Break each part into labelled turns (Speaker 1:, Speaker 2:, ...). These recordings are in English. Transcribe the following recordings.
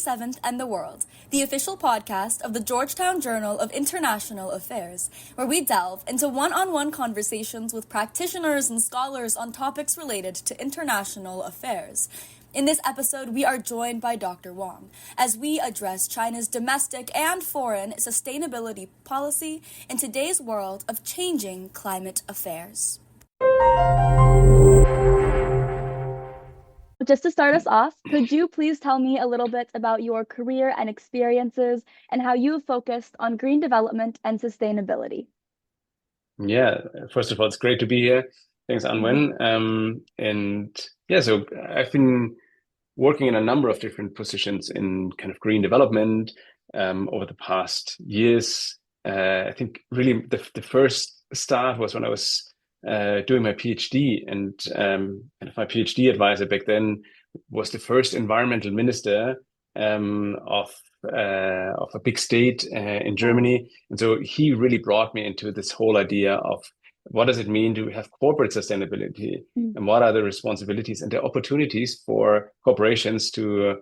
Speaker 1: 27th and the World, the official podcast of the Georgetown Journal of International Affairs, where we delve into one-on-one conversations with practitioners and scholars on topics related to international affairs. In this episode, we are joined by Dr. Wang as we address China's domestic and foreign sustainability policy in today's world of changing climate affairs.
Speaker 2: Just to start us off, could you please tell me a little bit about your career and experiences and how you've focused on green development and sustainability?
Speaker 3: Yeah, first of all, it's great to be here. Thanks, Anwen. So I've been working in a number of different positions in kind of green development over the past years. I think really the first start was when I was doing my PhD, and kind of my PhD advisor back then was the first environmental minister of a big state in Germany. And so he really brought me into this whole idea of what does it mean to have corporate sustainability and what are the responsibilities and the opportunities for corporations to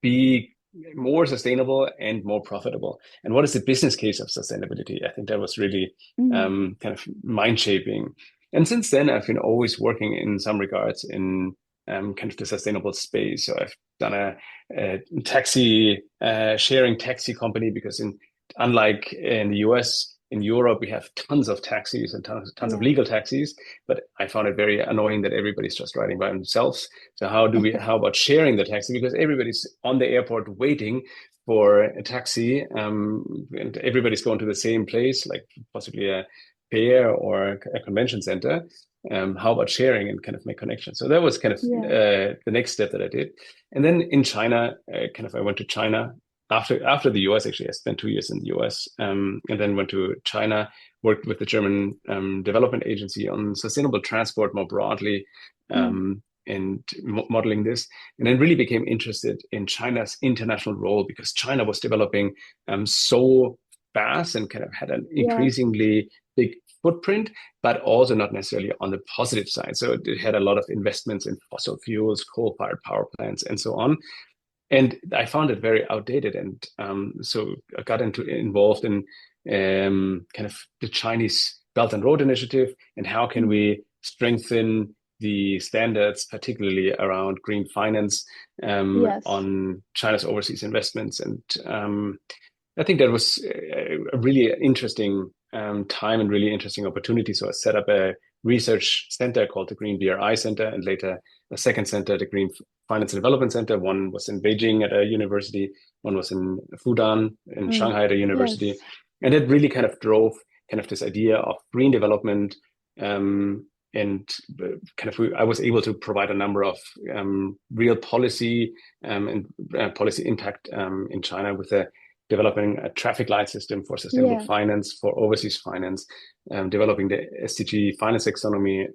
Speaker 3: be more sustainable and more profitable, and what is the business case of sustainability. I think that was really kind of mind shaping. And since then, I've been always working in some regards in kind of the sustainable space. So I've done a taxi sharing taxi company, because unlike in the US, in Europe, we have tons of taxis and tons of legal taxis, but I found it very annoying that everybody's just riding by themselves. So how about sharing the taxi? Because everybody's on the airport waiting for a taxi, and everybody's going to the same place, like possibly a fair or a convention center. How about sharing and kind of make connections? So that was kind of the next step that I did. And then in China, I went to China. After the US, actually, I spent 2 years in the US, and then went to China, worked with the German Development Agency on sustainable transport more broadly, and modeling this, and then really became interested in China's international role, because China was developing so fast and kind of had an increasingly big footprint, but also not necessarily on the positive side. So it had a lot of investments in fossil fuels, coal-fired power plants, and so on. And I found it very outdated, and so I got involved in kind of the Chinese Belt and Road Initiative, and how can we strengthen the standards, particularly around green finance on China's overseas investments. And I think that was a really interesting time and really interesting opportunity. So I set up a research center called the Green BRI Center, and later a second center, the Green Finance and Development Center. One was in Beijing at a university, one was in Fudan in Shanghai at a university. And it really kind of drove kind of this idea of green development, and kind of I was able to provide a number of real policy and policy impact in China, with developing a traffic light system for sustainable finance, for overseas finance, developing the SDG finance taxonomy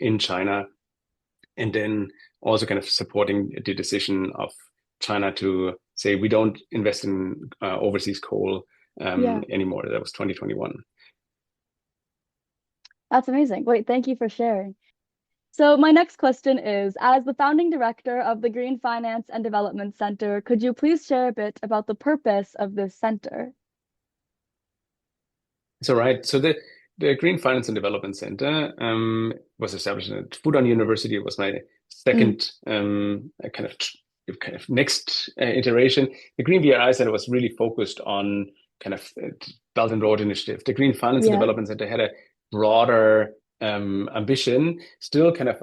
Speaker 3: in China, and then also kind of supporting the decision of China to say we don't invest in overseas coal anymore. That was 2021.
Speaker 2: That's amazing. Wait, thank you for sharing. So my next question is, as the founding director of the Green Finance and Development Center, could you please share a bit about the purpose of this center?
Speaker 3: So the Green Finance and Development Center was established at Fudan University. It was my second kind of next iteration. The Green BRI Center was really focused on kind of Belt and Road Initiative. The Green Finance and Development Center had a broader ambition, still kind of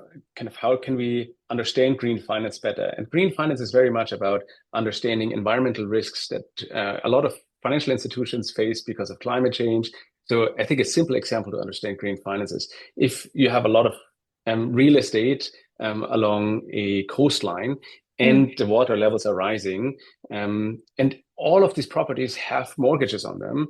Speaker 3: how can we understand green finance better? And green finance is very much about understanding environmental risks that a lot of financial institutions face because of climate change. So I think a simple example to understand green finance is if you have a lot of real estate along a coastline, and the water levels are rising, and all of these properties have mortgages on them,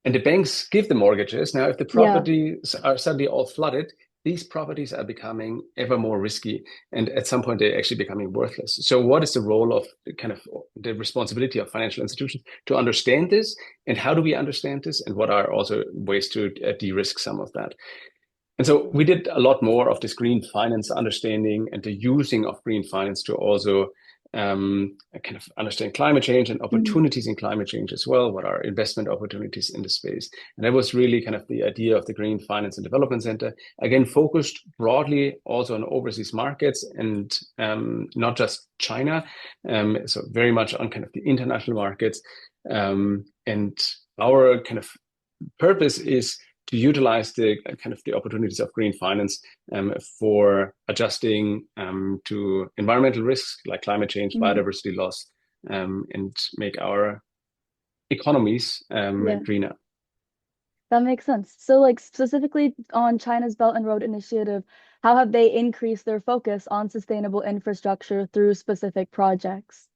Speaker 3: and the banks give the mortgages. Now, if the properties are suddenly all flooded, these properties are becoming ever more risky, and at some point they're actually becoming worthless. So what is the role of kind of the responsibility of financial institutions to understand this, and how do we understand this, and what are also ways to de-risk some of that? And so we did a lot more of this green finance understanding and the using of green finance to also kind of understand climate change and opportunities in climate change as well. What are investment opportunities in the space? And that was really kind of the idea of the Green Finance and Development Center. Again, focused broadly also on overseas markets and not just China. So very much on kind of the international markets. And our kind of purpose is to utilize the kind of the opportunities of green finance for adjusting to environmental risks like climate change, biodiversity loss, and make our economies greener.
Speaker 2: That makes sense. So like specifically on China's Belt and Road Initiative, how have they increased their focus on sustainable infrastructure through specific projects?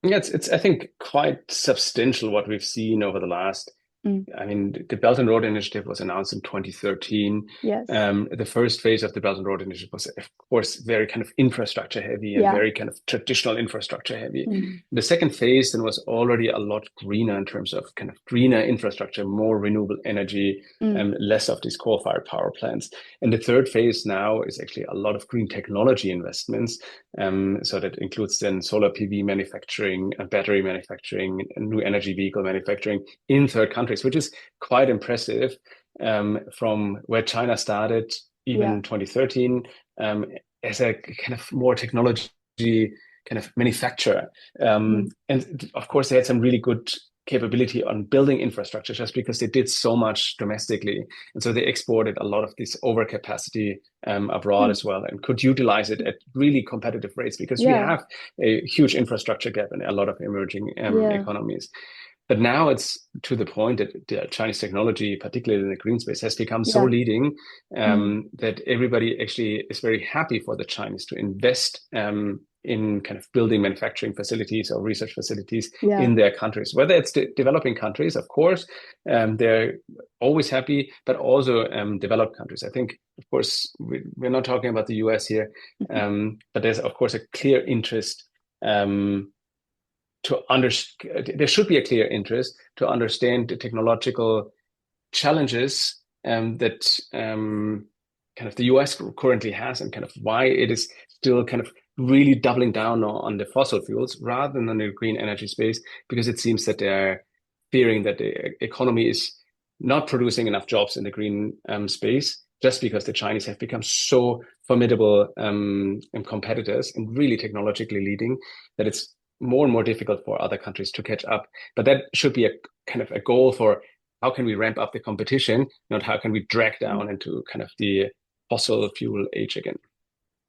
Speaker 3: Yeah, it's I think quite substantial what we've seen over the last. I mean, the Belt and Road Initiative was announced in 2013.
Speaker 2: Yes.
Speaker 3: The first phase of the Belt and Road Initiative was, of course, very kind of infrastructure heavy and very kind of traditional infrastructure heavy. The second phase then was already a lot greener in terms of kind of greener infrastructure, more renewable energy, less of these coal-fired power plants. And the third phase now is actually a lot of green technology investments. So that includes then solar PV manufacturing, battery manufacturing, and new energy vehicle manufacturing in third countries, which is quite impressive from where China started even in 2013 as a kind of more technology kind of manufacturer. And of course, they had some really good capability on building infrastructure just because they did so much domestically. And so they exported a lot of this overcapacity abroad as well and could utilize it at really competitive rates because we have a huge infrastructure gap in a lot of emerging economies. But now it's to the point that the Chinese technology, particularly in the green space, has become so leading that everybody actually is very happy for the Chinese to invest in kind of building manufacturing facilities or research facilities in their countries. Whether it's the developing countries, of course, they're always happy, but also developed countries. I think, of course, we're not talking about the US here, but there's, of course, a clear interest there should be a clear interest to understand the technological challenges that kind of the US currently has and kind of why it is still kind of really doubling down on the fossil fuels rather than on the green energy space, because it seems that they're fearing that the economy is not producing enough jobs in the green space just because the Chinese have become so formidable competitors and really technologically leading that it's more and more difficult for other countries to catch up. But that should be a kind of a goal for how can we ramp up the competition, not how can we drag down into kind of the fossil fuel age again.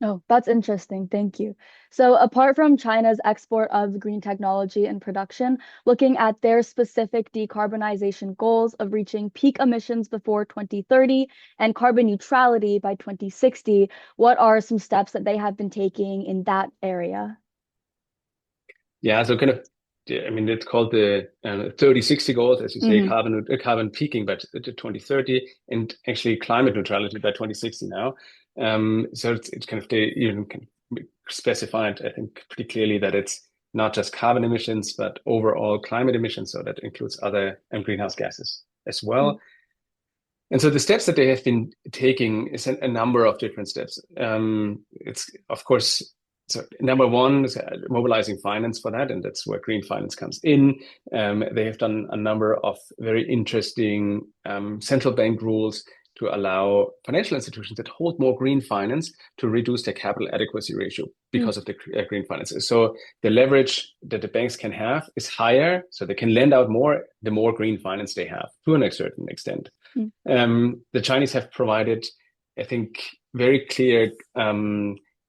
Speaker 2: Oh, that's interesting. Thank you. So apart from China's export of green technology and production, looking at their specific decarbonization goals of reaching peak emissions before 2030 and carbon neutrality by 2060, what are some steps that they have been taking in that area?
Speaker 3: Yeah, so kind of, I mean, it's called the 30-60 goals, as you say, carbon peaking by 2030 and actually climate neutrality by 2060 now. So it's kind of, they even specified, I think, pretty clearly that it's not just carbon emissions, but overall climate emissions. So that includes other greenhouse gases as well. And so the steps that they have been taking is a number of different steps. It's, of course, so number one is mobilizing finance for that, and that's where green finance comes in. They have done a number of very interesting central bank rules to allow financial institutions that hold more green finance to reduce their capital adequacy ratio because of the green finance. So the leverage that the banks can have is higher, so they can lend out more the more green finance they have to a certain extent. The Chinese have provided, I think, very clear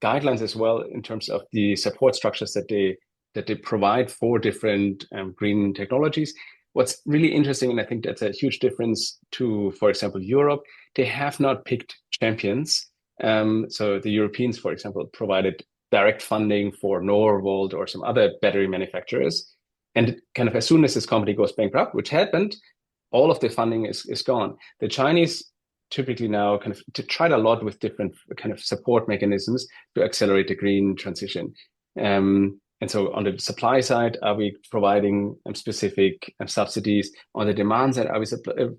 Speaker 3: guidelines as well in terms of the support structures that they provide for different green technologies. What's really interesting, and I think that's a huge difference to, for example, Europe, they have not picked champions. So the Europeans, for example, provided direct funding for Norvolt or some other battery manufacturers. And kind of as soon as this company goes bankrupt, which happened, all of the funding is gone. The Chinese typically now kind of tried a lot with different kind of support mechanisms to accelerate the green transition. And And so on the supply side, are we providing specific subsidies? On the demand side, are we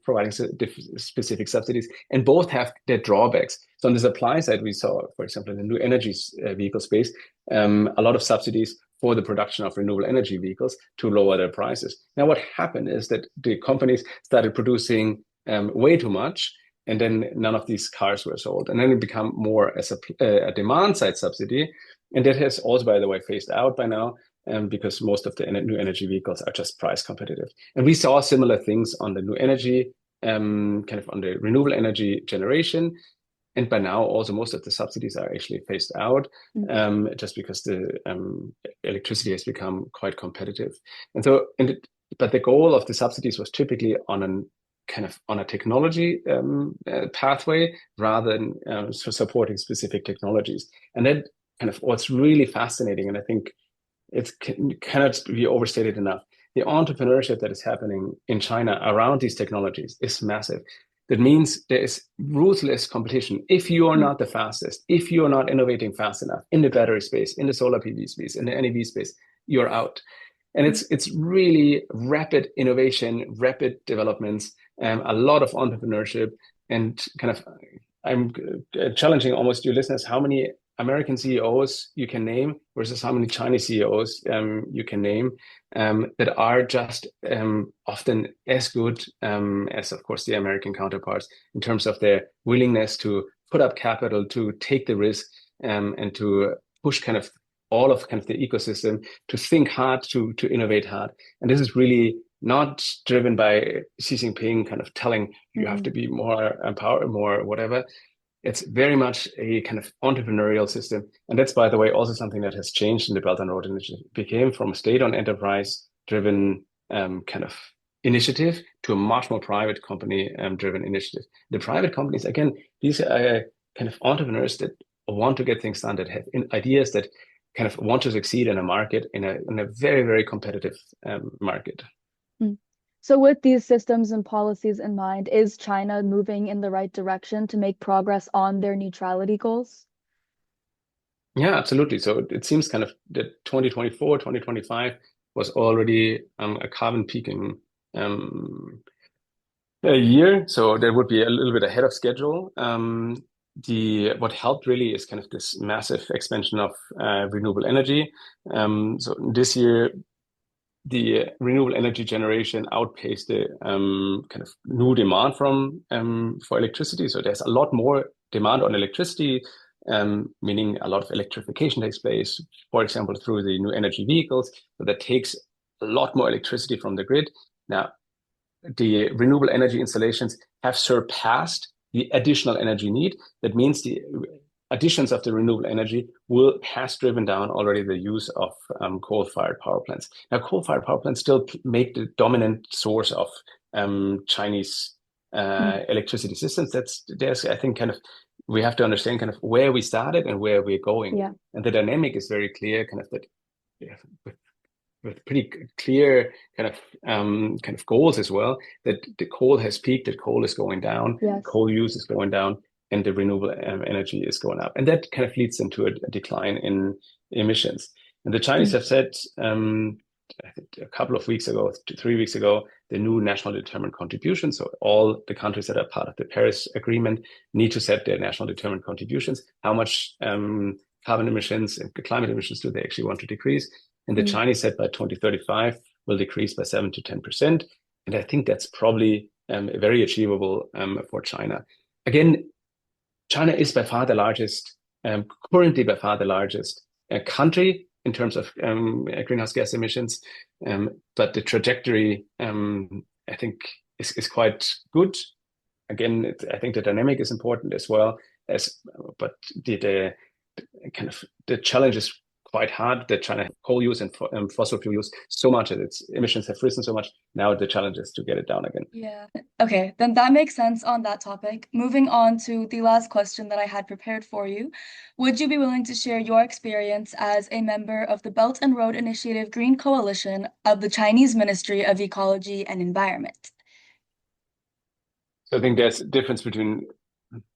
Speaker 3: providing specific subsidies? And both have their drawbacks. So on the supply side, we saw, for example, in the new energy vehicle space, a lot of subsidies for the production of renewable energy vehicles to lower their prices. Now, what happened is that the companies started producing way too much, and then none of these cars were sold. And then it became more as a demand side subsidy. And that has also, by the way, phased out by now, because most of the new energy vehicles are just price competitive. And we saw similar things on the new energy, kind of on the renewable energy generation. And by now, also most of the subsidies are actually phased out, just because the electricity has become quite competitive. And so, but the goal of the subsidies was typically on a technology pathway rather than supporting specific technologies. And that kind of what's really fascinating, and I think it cannot be overstated enough. The entrepreneurship that is happening in China around these technologies is massive. That means there is ruthless competition. If you are not the fastest, if you are not innovating fast enough in the battery space, in the solar PV space, in the NEV space, you're out. And it's really rapid innovation, rapid developments, a lot of entrepreneurship, and kind of I'm challenging almost your listeners how many American CEOs you can name versus how many Chinese CEOs you can name that are just often as good as, of course, the American counterparts in terms of their willingness to put up capital, to take the risk, and to push kind of all of kind of the ecosystem, to think hard, to innovate hard. And this is really not driven by Xi Jinping kind of telling you have to be more empowered, more whatever. It's very much a kind of entrepreneurial system. And that's, by the way, also something that has changed in the Belt and Road Initiative. It became from a state-owned enterprise-driven kind of initiative to a much more private company-driven initiative. The private companies, again, these are kind of entrepreneurs that want to get things done, that have ideas, that kind of want to succeed in a market, in a very, very competitive market.
Speaker 2: So with these systems and policies in mind, is China moving in the right direction to make progress on their neutrality goals?
Speaker 3: Yeah, absolutely. So it seems kind of that 2024, 2025 was already a carbon peaking year. So that would be a little bit ahead of schedule. What helped really is kind of this massive expansion of renewable energy. So this year, the renewable energy generation outpaced the kind of new demand for electricity. So there's a lot more demand on electricity, meaning a lot of electrification takes place, for example, through the new energy vehicles. So that takes a lot more electricity from the grid. Now, the renewable energy installations have surpassed the additional energy need. That means the additions of the renewable energy has driven down already the use of coal-fired power plants. Now, coal-fired power plants still make the dominant source of Chinese electricity systems. There's, I think, kind of, we have to understand kind of where we started and where we're going.
Speaker 2: Yeah.
Speaker 3: And the dynamic is very clear, kind of that with pretty clear kind of goals as well, that the coal has peaked, that coal is going down,
Speaker 2: Yes.
Speaker 3: coal use is going down, and the renewable energy is going up. And that kind of leads into a decline in emissions. And the Chinese have said, I think a couple of weeks ago, 3 weeks ago, the new national determined contribution. So all the countries that are part of the Paris Agreement need to set their national determined contributions. How much carbon emissions and climate emissions do they actually want to decrease? And the Chinese said by 2035 will decrease by 7 to 10%. And I think that's probably very achievable for China. Again, China is by far the largest, currently by far the largest country in terms of greenhouse gas emissions. But the trajectory, I think, is quite good. Again, I think the dynamic is important as well, but the kind of the challenge is quite hard, that China coal use and fossil fuel use so much that its emissions have risen so much. Now the challenge is to get it down again.
Speaker 1: Yeah. Okay, then that makes sense on that topic. Moving on to the last question that I had prepared for you. Would you be willing to share your experience as a member of the Belt and Road Initiative Green Coalition of the Chinese Ministry of Ecology and Environment?
Speaker 3: So I think there's a difference between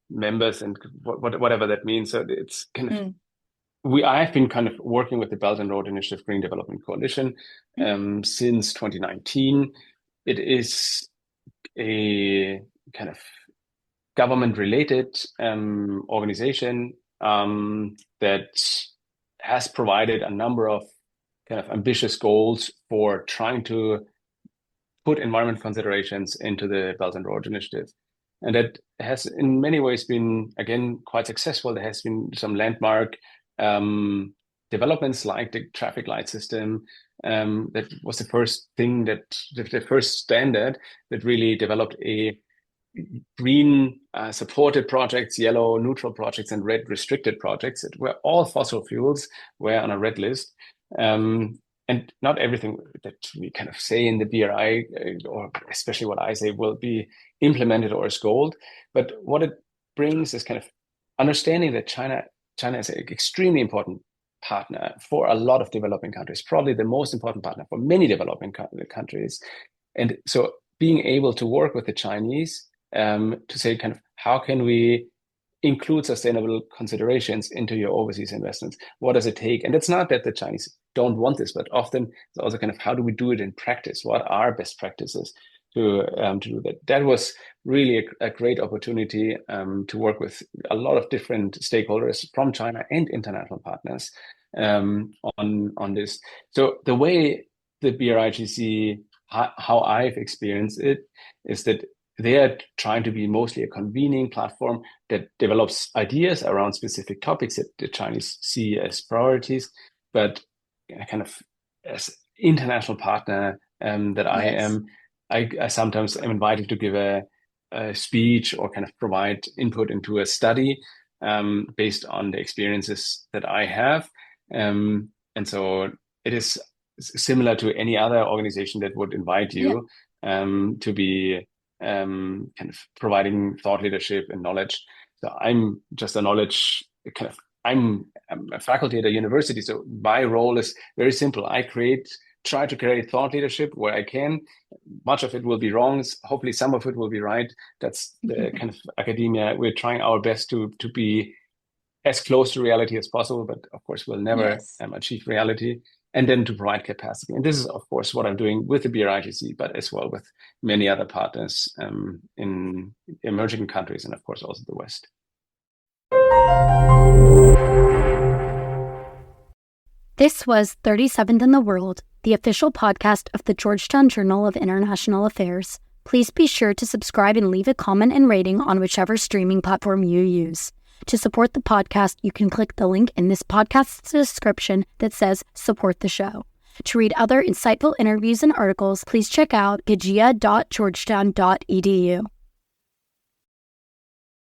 Speaker 3: members and whatever that means. So it's kind of I've been kind of working with the Belt and Road Initiative Green Development Coalition since 2019. It is a kind of government-related organization that has provided a number of kind of ambitious goals for trying to put environment considerations into the Belt and Road Initiative. And that has in many ways been, again, quite successful. There has been some landmark developments like the traffic light system. That was the first thing the first standard that really developed a green supported projects, yellow neutral projects, and red restricted projects that were all fossil fuels were on a red list. And not everything that we kind of say in the BRI, or especially what I say, will be implemented or is gold. But what it brings is kind of understanding that China is an extremely important partner for a lot of developing countries, probably the most important partner for many developing countries. And so being able to work with the Chinese to say kind of how can we include sustainable considerations into your overseas investments? What does it take? And it's not that the Chinese don't want this, but often it's also kind of how do we do it in practice? What are best practices to do that? That was really a great opportunity to work with a lot of different stakeholders from China and international partners on this. So the way the BRIGC, how I've experienced it, is that they are trying to be mostly a convening platform that develops ideas around specific topics that the Chinese see as priorities, but kind of as international partner that I am, I sometimes am invited to give a speech or kind of provide input into a study based on the experiences that I have. And so it is similar to any other organization that would invite you to be kind of providing thought leadership and knowledge. So I'm just a knowledge kind of, I'm a faculty at a university. So my role is very simple. I try to create thought leadership where I can. Much of it will be wrong. Hopefully some of it will be right. That's the kind of academia. We're trying our best to be as close to reality as possible, but of course we'll never achieve reality. And then to provide capacity. And this is, of course, what I'm doing with the BRIGC, but as well with many other partners in emerging countries and, of course, also the West.
Speaker 4: This was 37th in the World, the official podcast of the Georgetown Journal of International Affairs. Please be sure to subscribe and leave a comment and rating on whichever streaming platform you use. To support the podcast, you can click the link in this podcast's description that says support the show. To read other insightful interviews and articles, please check out gajia.georgetown.edu.